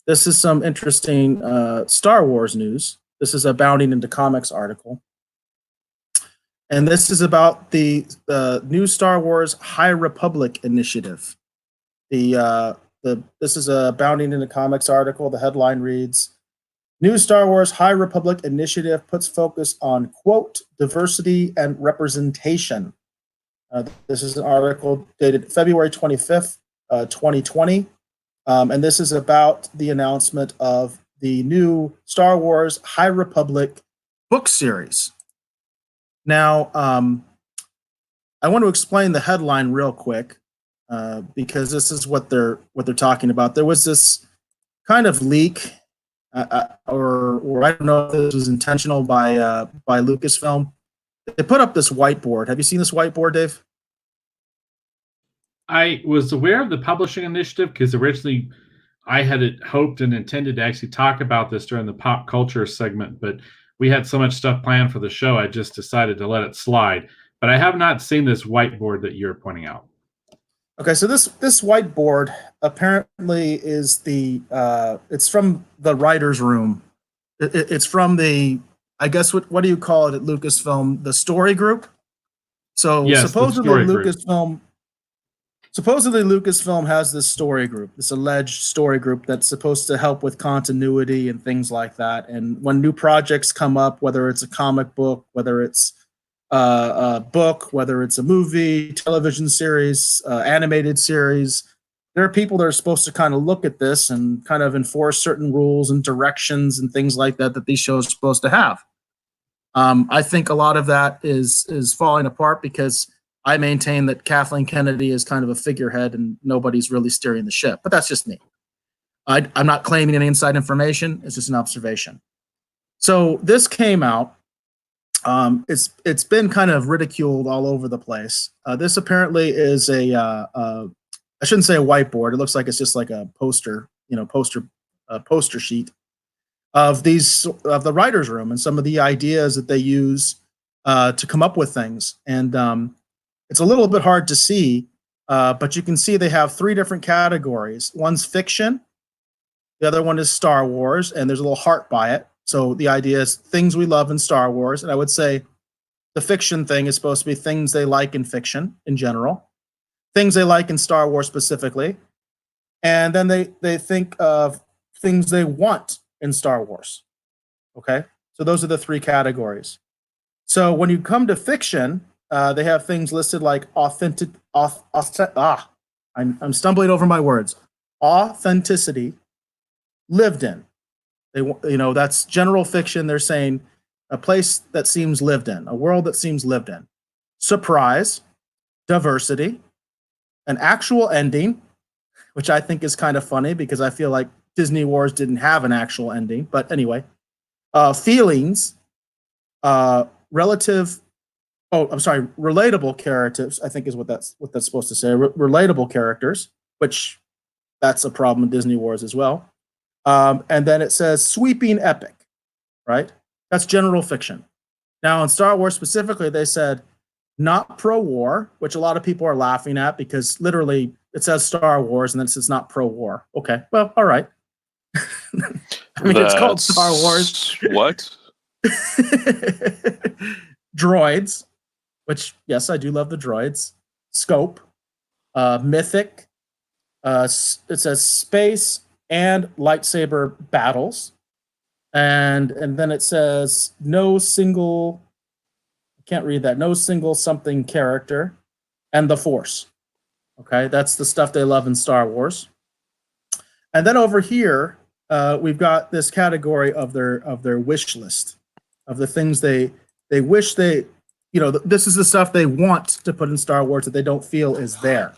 This is some interesting Star Wars news. This is a Bounding into Comics article. And this is about the new Star Wars High Republic initiative. This is a Bounding into Comics article. The headline reads, New Star Wars High Republic initiative puts focus on, quote, diversity and representation. This is an article dated February 25th, 2020. And this is about the announcement of the new Star Wars High Republic book series. Now, I want to explain the headline real quick because this is what they're talking about. There was this kind of leak, or I don't know if this was intentional by Lucasfilm. They put up this whiteboard. Have you seen this whiteboard, Dave? I was aware of the publishing initiative because originally I had hoped and intended to actually talk about this during the pop culture segment, but we had so much stuff planned for the show, I just decided to let it slide. But I have not seen this whiteboard that you're pointing out. Okay, so this whiteboard apparently is it's from the writer's room. It's from the, I guess, what do you call it at Lucasfilm? The story group? So yes, supposedly Lucasfilm has this story group, this alleged story group that's supposed to help with continuity and things like that. And when new projects come up, whether it's a comic book, whether it's a book, whether it's a movie, television series, animated series, there are people that are supposed to kind of look at this and kind of enforce certain rules and directions and things like that these shows are supposed to have. I think a lot of that is falling apart because I maintain that Kathleen Kennedy is kind of a figurehead and nobody's really steering the ship. But that's just me. I'm not claiming any inside information. It's just an observation. So this came out. It's been kind of ridiculed all over the place. This apparently is I shouldn't say a whiteboard. It looks like it's just like a poster sheet of the writer's room and some of the ideas that they use to come up with things. And it's a little bit hard to see, but you can see they have three different categories. One's fiction, the other one is Star Wars, and there's a little heart by it. So the idea is things we love in Star Wars, and I would say the fiction thing is supposed to be things they like in fiction in general, things they like in Star Wars specifically, and then they think of things they want in Star Wars. Okay, so those are the three categories. So when you come to fiction, they have things listed like authentic. I'm stumbling over my words. Authenticity, lived in. That's general fiction. They're saying a place that seems lived in, a world that seems lived in. Surprise, diversity, an actual ending, which I think is kind of funny because I feel like Disney Wars didn't have an actual ending. But anyway, feelings, relatable characters, I think is what that's supposed to say. Relatable characters, which that's a problem in Disney Wars as well. And then it says sweeping epic, right? That's general fiction. Now in Star Wars specifically, they said not pro-war, which a lot of people are laughing at because literally it says Star Wars and then it says not pro-war. Okay, well, all right. It's called Star Wars. What? Droids, which, yes, I do love the droids. Scope, mythic. It says space and lightsaber battles. And then it says no single, I can't read that, no single something character, and the Force. Okay, that's the stuff they love in Star Wars. And then over here, we've got this category of their wish list of the things they wish they, this is the stuff they want to put in Star Wars that they don't feel is there.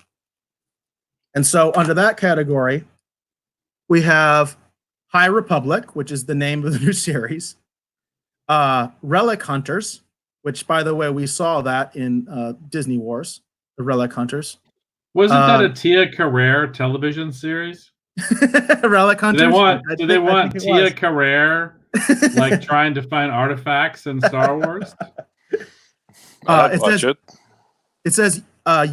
And so under that category, we have High Republic, which is the name of the new series. Relic Hunters, which, by the way, we saw that in Disney Wars, the Relic Hunters. Wasn't that a Tia Carrere television series? Relic Hunters? Do they want Tia Carrere like trying to find artifacts in Star Wars? It says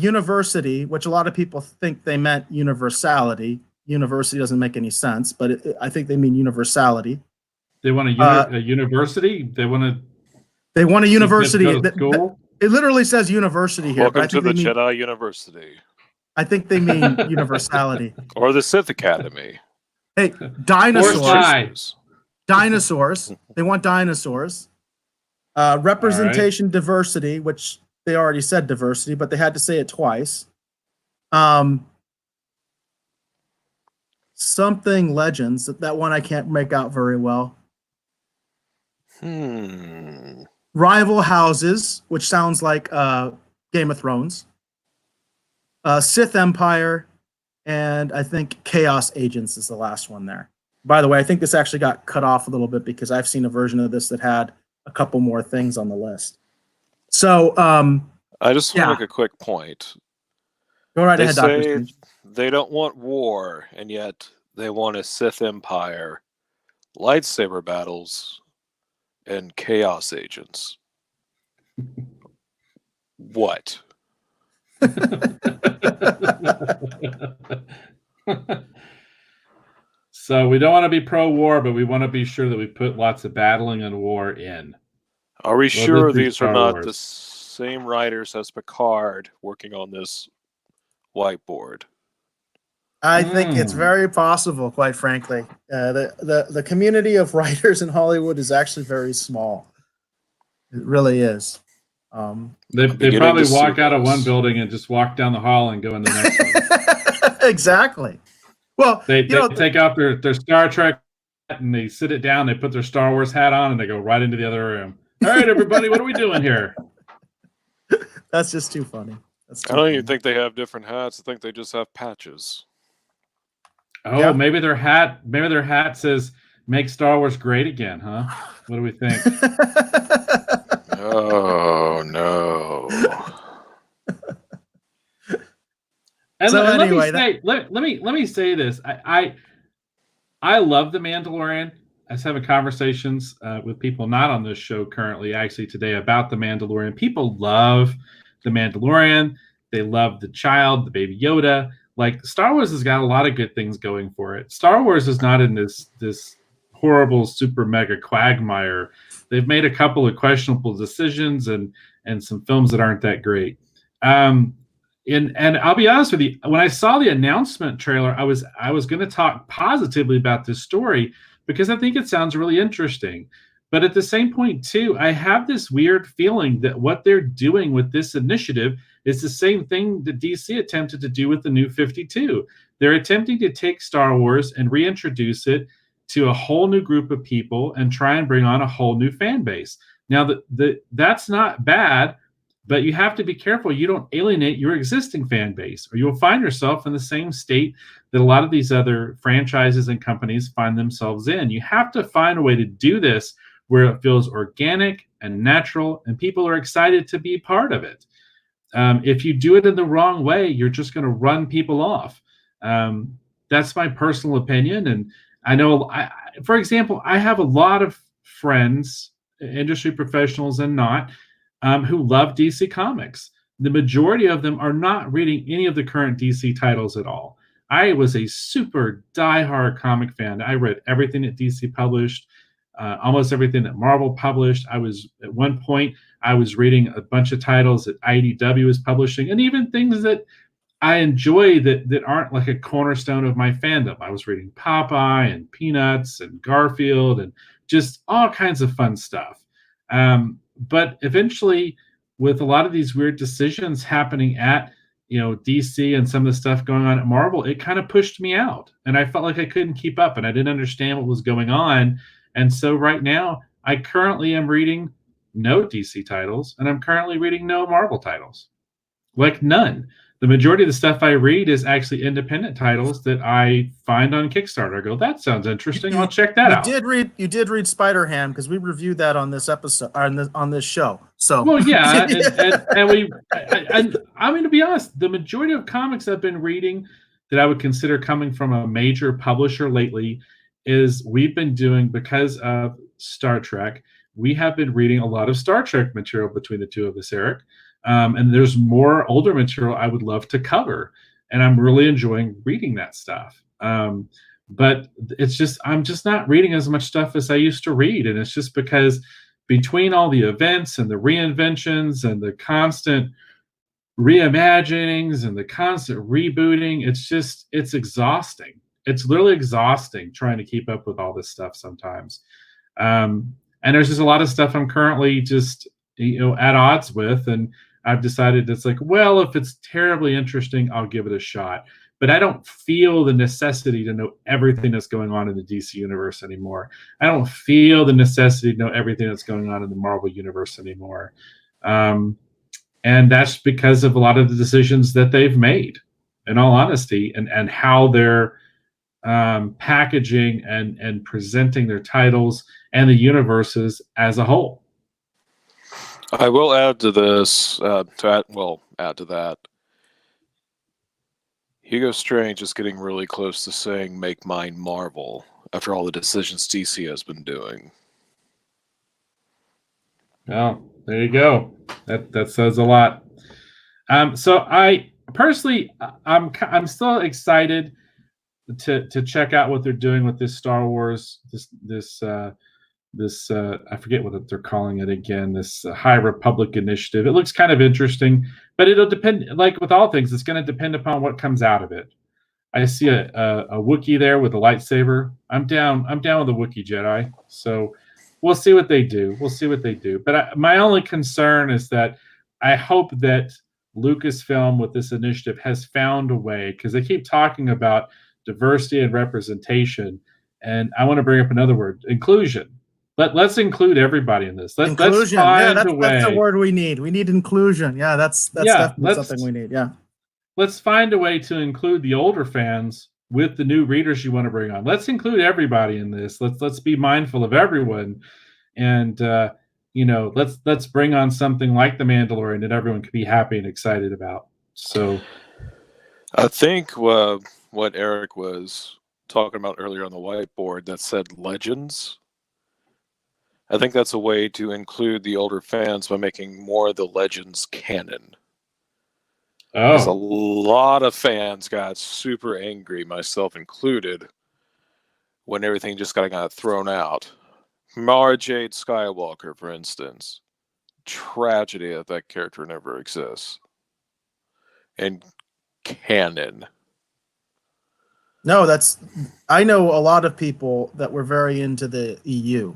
university, which a lot of people think they meant universality. university doesn't make any sense, but I think they mean universality. They want a university. They want to. They want a university. Go to school. It literally says university here. Welcome to the Jedi University. I think they mean universality. Or the Sith Academy. Hey, dinosaurs. Dinosaurs. They want dinosaurs. Representation, diversity, which they already said diversity, but they had to say it twice. Something legends. That one I can't make out very well. Rival houses, which sounds like Game of Thrones. Sith Empire, and I think Chaos Agents is the last one there. By the way, I think this actually got cut off a little bit because I've seen a version of this that had a couple more things on the list. So I just want to make a quick point. Go right ahead, Dr. Strange. They don't want war, and yet they want a Sith Empire, lightsaber battles, and Chaos Agents. What? So we don't want to be pro-war, but we want to be sure that we put lots of battling and war in. Are we sure these are not the same writers as Picard working on this whiteboard? I think it's very possible, quite frankly. The community of writers in Hollywood is actually very small. It really is. They probably walk out of one building and just walk down the hall and go in the next one. Exactly. Well, they take out their Star Trek and they sit it down. They put their Star Wars hat on and they go right into the other room. All right, everybody, what are we doing here? That's just too funny. I don't even think they have different hats. I think they just have patches. Oh, yeah. Maybe their hat says "Make Star Wars Great Again," huh? What do we think? Oh no! And so anyway, let me say this. I love The Mandalorian. I was having conversations with people not on this show currently, actually today, about The Mandalorian. People love The Mandalorian. They love the child, the baby Yoda. Like, Star Wars has got a lot of good things going for it. Star Wars is not in this horrible super mega quagmire. They've made a couple of questionable decisions and some films that aren't that great. And I'll be honest with you, when I saw the announcement trailer, I was going to talk positively about this story because I think it sounds really interesting. But at the same point, too, I have this weird feeling that what they're doing with this initiative is the same thing that DC attempted to do with the New 52. They're attempting to take Star Wars and reintroduce it to a whole new group of people and try and bring on a whole new fan base. Now, that's not bad, but you have to be careful you don't alienate your existing fan base, or you'll find yourself in the same state that a lot of these other franchises and companies find themselves in. You have to find a way to do this where it feels organic and natural and people are excited to be part of it. If you do it in the wrong way, you're just going to run people off. That's my personal opinion. And I know, for example, I have a lot of friends, industry professionals and not, who love DC Comics. The majority of them are not reading any of the current DC titles at all. I was a super diehard comic fan. I read everything that DC published, almost everything that Marvel published. At one point, I was reading a bunch of titles that IDW is publishing, and even things that I enjoy that aren't like a cornerstone of my fandom. I was reading Popeye and Peanuts and Garfield and just all kinds of fun stuff. But eventually, with a lot of these weird decisions happening at DC and some of the stuff going on at Marvel, it kind of pushed me out, and I felt like I couldn't keep up, and I didn't understand what was going on. And so right now, I currently am reading no DC titles, and I'm currently reading no Marvel titles, like none. The majority of the stuff I read is actually independent titles that I find on Kickstarter. I go, that sounds interesting. I'll check that out. You did read Spider-Ham because we reviewed that on this episode on this show. So well, yeah, and I mean, to be honest, the majority of comics I've been reading that I would consider coming from a major publisher lately is we've been doing, because of Star Trek, we have been reading a lot of Star Trek material between the two of us, Eric. And there's more older material I would love to cover. And I'm really enjoying reading that stuff. But it's just I'm just not reading as much stuff as I used to read, and it's just because between all the events and the reinventions and the constant reimaginings and the constant rebooting, it's exhausting. It's literally exhausting trying to keep up with all this stuff sometimes. And there's just a lot of stuff I'm currently just at odds with, and I've decided it's like, well, if it's terribly interesting, I'll give it a shot. But I don't feel the necessity to know everything that's going on in the DC universe anymore. I don't feel the necessity to know everything that's going on in the Marvel universe anymore. And that's because of a lot of the decisions that they've made, in all honesty, and how they're packaging and presenting their titles and the universes as a whole. I will add to this, add to that. Hugo Strange is getting really close to saying, make mine Marvel, after all the decisions DC has been doing. Well, there you go. That says a lot. So I personally, I'm still excited to check out what they're doing with this Star Wars, this I forget what they're calling it again, this High Republic initiative. It looks kind of interesting, but it'll depend, like with all things, it's going to depend upon what comes out of it. I see a Wookiee there with a lightsaber. I'm down with the Wookiee Jedi. So we'll see what they do. But my only concern is that I hope that Lucasfilm with this initiative has found a way, because they keep talking about diversity and representation. And I want to bring up another word, inclusion. Let's include everybody in this. Let's find a way. That's the word we need. We need inclusion. Yeah, that's definitely something we need. Yeah. Let's find a way to include the older fans with the new readers you want to bring on. Let's include everybody in this. Let's be mindful of everyone, and let's bring on something like The Mandalorian that everyone can be happy and excited about. So, I think what Eric was talking about earlier on the whiteboard that said legends. I think that's a way to include the older fans by making more of the legends canon. Because a lot of fans got super angry, myself included, when everything just got thrown out. Mara Jade Skywalker, for instance. Tragedy that character never exists. And canon. No, I know a lot of people that were very into the EU.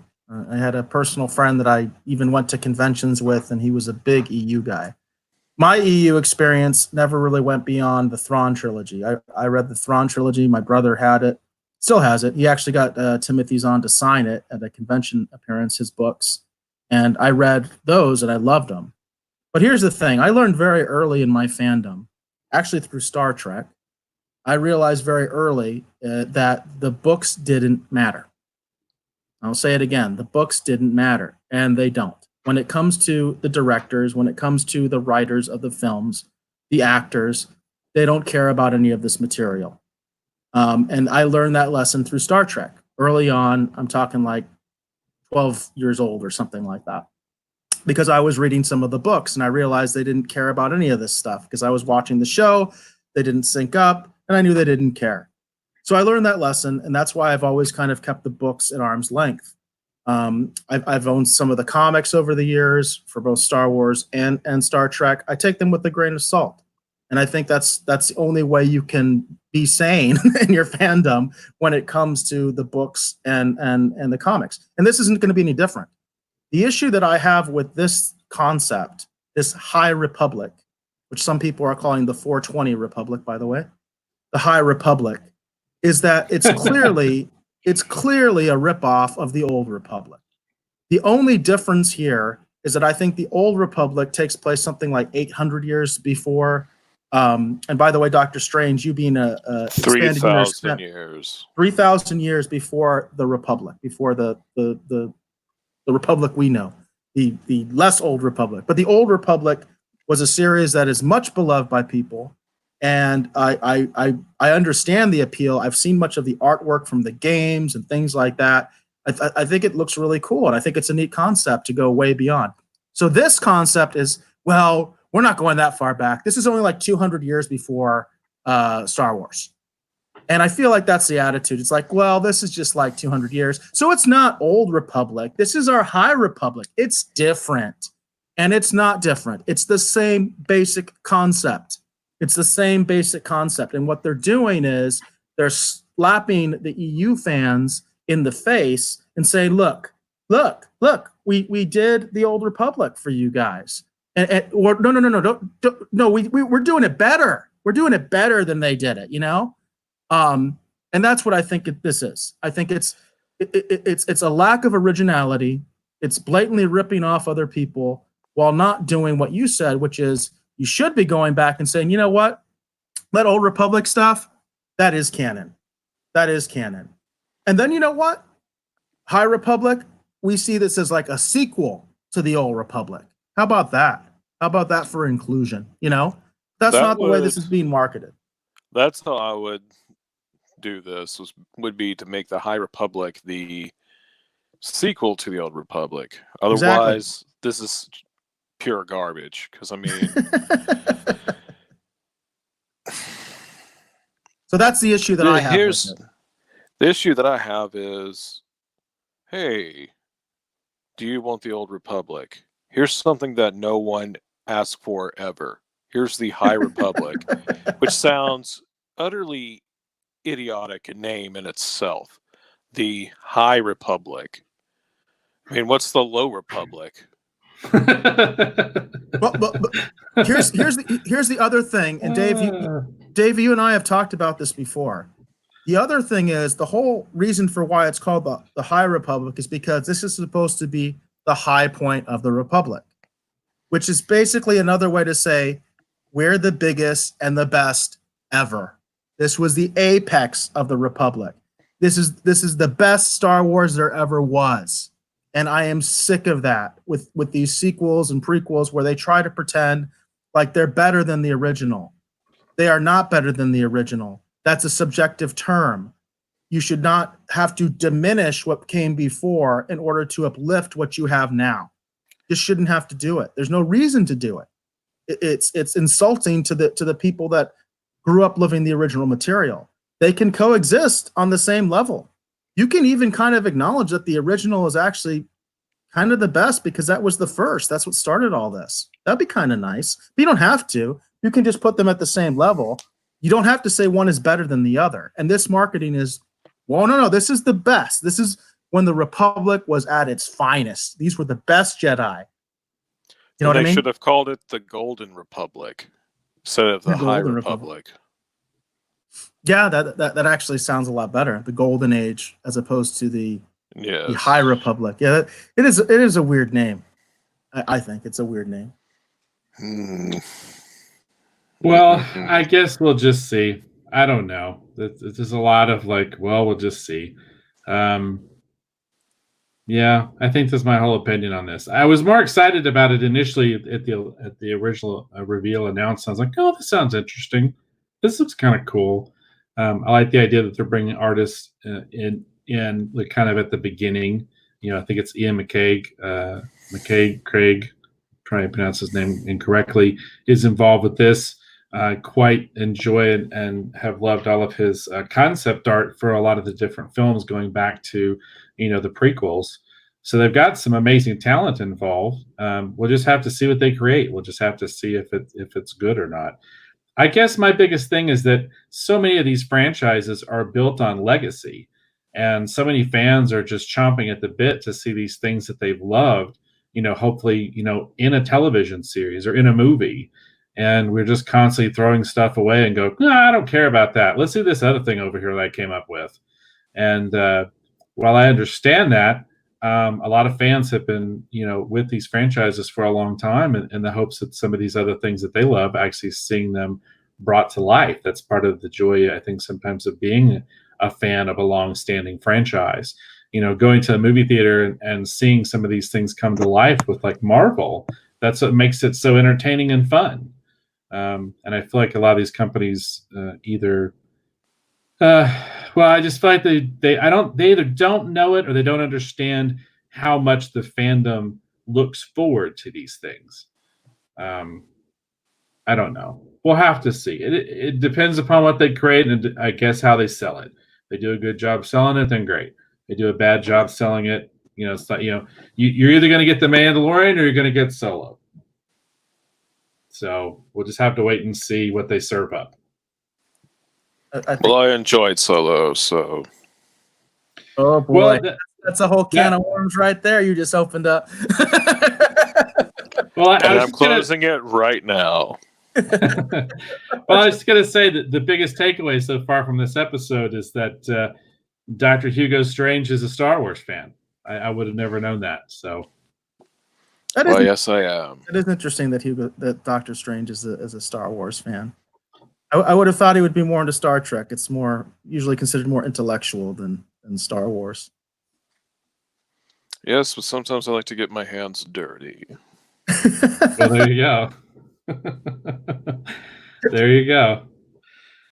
I had a personal friend that I even went to conventions with, and he was a big EU guy. My EU experience never really went beyond the Thrawn trilogy. I read the Thrawn trilogy. My brother had it, still has it. He actually got Timothy Zahn to sign it at a convention appearance, his books. And I read those, and I loved them. But here's the thing. I learned very early in my fandom, actually through Star Trek, I realized very early that the books didn't matter. I'll say it again. The books didn't matter, and they don't. When it comes to the directors, when it comes to the writers of the films, the actors, they don't care about any of this material. And I learned that lesson through Star Trek. Early on, I'm talking like 12 years old or something like that, because I was reading some of the books, and I realized they didn't care about any of this stuff because I was watching the show. They didn't sync up, and I knew they didn't care. So I learned that lesson, and that's why I've always kind of kept the books at arm's length. I've owned some of the comics over the years for both Star Wars and Star Trek. I take them with a grain of salt, and I think that's the only way you can be sane in your fandom when it comes to the books and the comics. And this isn't going to be any different. The issue that I have with this concept, this High Republic, which some people are calling the 420 Republic, by the way, the High Republic, is that it's clearly a ripoff of the Old Republic. The only difference here is that I think the Old Republic takes place something like 800 years before. And by the way, Dr. Strange, you being a 3,000 years. 3,000 years before the Republic, before the Republic we know, the less Old Republic. But the Old Republic was a series that is much beloved by people. And I understand the appeal. I've seen much of the artwork from the games and things like that. I think it looks really cool, and I think it's a neat concept to go way beyond. So this concept is, well, we're not going that far back. This is only like 200 years before Star Wars. And I feel like that's the attitude. It's like, well, this is just like 200 years. So it's not Old Republic. This is our High Republic. It's different. And it's not different. It's the same basic concept. It's the same basic concept. And what they're doing is they're slapping the EU fans in the face and saying, look, we did the Old Republic for you guys. Or no, we're doing it better. We're doing it better than they did it, you know? And that's what I think this is. I think it's a lack of originality. It's blatantly ripping off other people while not doing what you said, which is you should be going back and saying, you know what, that Old Republic stuff, that is canon. That is canon. And then you know what? High Republic, we see this as like a sequel to the Old Republic. How about that? How about that for inclusion? You know, that's not the way this is being marketed. That's how I would do this, would be to make the High Republic the sequel to the Old Republic. Otherwise, this is pure garbage. Because I mean, so that's the issue that I have. The issue that I have is, hey, do you want the Old Republic? Here's something that no one asked for ever. Here's the High Republic, which sounds utterly idiotic name in itself. The High Republic. I mean, what's the Low Republic? but here's the other thing, and Dave, you and I have talked about this before. The other thing is the whole reason for why it's called the High Republic is because this is supposed to be the high point of the Republic, which is basically another way to say we're the biggest and the best ever. This was the apex of the Republic. This is the best Star Wars there ever was. And I am sick of that with these sequels and prequels where they try to pretend like they're better than the original. They are not better than the original. That's a subjective term. You should not have to diminish what came before in order to uplift what you have now. You shouldn't have to do it. There's no reason to do it. It's insulting to the people that grew up living the original material. They can coexist on the same level. You can even kind of acknowledge that the original is actually kind of the best because that was the first. That's what started all this. That'd be kind of nice. But you don't have to. You can just put them at the same level. You don't have to say one is better than the other. And this marketing is, well, no, this is the best. This is when the Republic was at its finest. These were the best Jedi. You know what I mean? They should have called it the Golden Republic instead of the High Republic. Yeah, that actually sounds a lot better. The Golden Age as opposed to the High Republic. Yeah, it is a weird name. I think it's a weird name. Well, I guess we'll just see. I don't know. There's a lot of like, well, we'll just see. Yeah, I think that's my whole opinion on this. I was more excited about it initially at the original reveal announcement. I was like, oh, this sounds interesting. This looks kind of cool. I like the idea that they're bringing artists in like kind of at the beginning. You know, I think it's Ian Craig, trying to pronounce his name incorrectly, is involved with this. Quite enjoy it and have loved all of his concept art for a lot of the different films going back to, the prequels. So they've got some amazing talent involved. We'll just have to see what they create. We'll just have to see if it's good or not. I guess my biggest thing is that so many of these franchises are built on legacy, and so many fans are just chomping at the bit to see these things that they've loved, hopefully, in a television series or in a movie. And we're just constantly throwing stuff away and go, no, I don't care about that. Let's see this other thing over here that I came up with. And while I understand that, a lot of fans have been, with these franchises for a long time in the hopes that some of these other things that they love, actually seeing them brought to life. That's part of the joy, I think, sometimes of being a fan of a long-standing franchise. Going to a movie theater and seeing some of these things come to life with like Marvel, that's what makes it so entertaining and fun. And I feel like a lot of these companies I just feel like they either don't know it or they don't understand how much the fandom looks forward to these things. I don't know. We'll have to see. It depends upon what they create and I guess how they sell it. They do a good job selling it, then great. They do a bad job selling it. It's like, you're either going to get the Mandalorian or you're going to get Solo. So we'll just have to wait and see what they serve up. I enjoyed Solo, so. Oh boy, that's a whole can of worms right there. You just opened up. Well, I'm closing it right now. Well, I was going to say that the biggest takeaway so far from this episode is that Dr. Hugo Strange is a Star Wars fan. I would have never known that. So, yes, I am. It is interesting that Doctor Strange is a Star Wars fan. I would have thought he would be more into Star Trek. It's more usually considered more intellectual than Star Wars. Yes, but sometimes I like to get my hands dirty. Well, there you go. There you go.